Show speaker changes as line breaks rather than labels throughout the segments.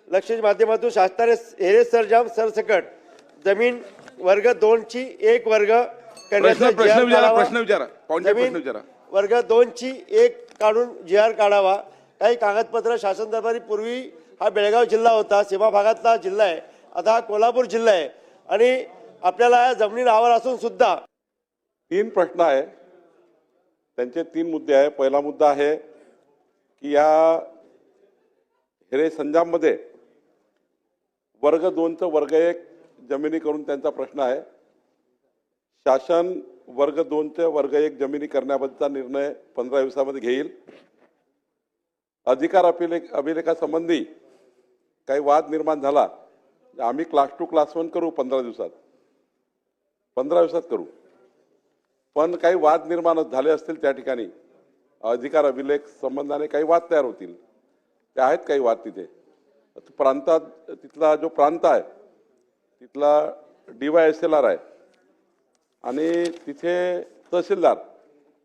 लक्षाच्या माध्यमातून शासनाने हेरे सरजाम सरसकट जमीन वर्ग 2 ची 1 वर्ग करण्याचा
प्रश्न विचारा
जमीन वर्ग 2 ची 1 काढून GR काढावा। काही कागदपत्र शासन दरबारी पूर्वी हा बेळगाव जिल्हा होता, सीमा भागातला जिल्हा आहे, आता हा कोल्हापूर जिल्हा आहे आणि आपल्याला जमिनी नावावर असून सुद्धा
3 प्रश्न आहे, त्यांचे 3 मुद्दे आहे। पहिला मुद्दा आहे की या हिरे संजाममध्ये वर्ग 2चं वर्ग 1 जमिनी करून त्यांचा प्रश्न आहे। शासन वर्ग 2चे वर्ग 1 जमिनी करण्याबद्दलचा निर्णय 15 दिवसामध्ये घेईल। अधिकार अभिलेखासंबंधी काही वाद निर्माण झाला, आम्ही क्लास 2 क्लास 1 करू 15 दिवसात करू, पण काही वाद निर्माण झाले असतील त्या ठिकाणी अधिकार अभिलेख संबंधाने काही वाद तयार होतील, ते आहेत काही वाद तिथे प्रांतात। तिथला जो प्रांत आहे तिथला DYSLR आहे आणि तिथे तहसीलदार,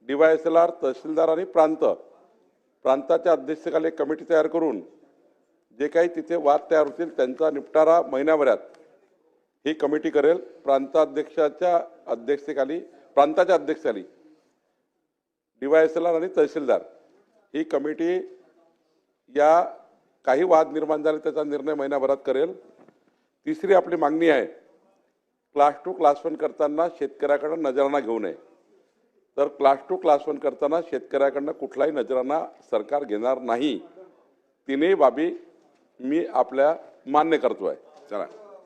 DYSLR तहसीलदार आणि प्रांताच्या अध्यक्षतेखाली एक कमिटी तयार करून जे काही तिथे वाद तयार होतील त्यांचा निपटारा महिन्याभरात ही कमिटी करेल। प्रांताच्या अध्यक्षतेखाली DYSLR आणि तहसीलदार ही कमिटी या काही वाद निर्माण झाले त्याचा निर्णय महिन्याभरात करेल। तिसरी आपली मागणी आहे, क्लास 2 क्लास 1 करताना शेतकऱ्याकडून नजराना घेऊ नये। तर क्लास 2 क्लास 1 करताना शेतकऱ्याकडून कुठलाही नजराना सरकार घेणार नाही। 3ही बाबी मी आपल्या मान्य करतोय। चला।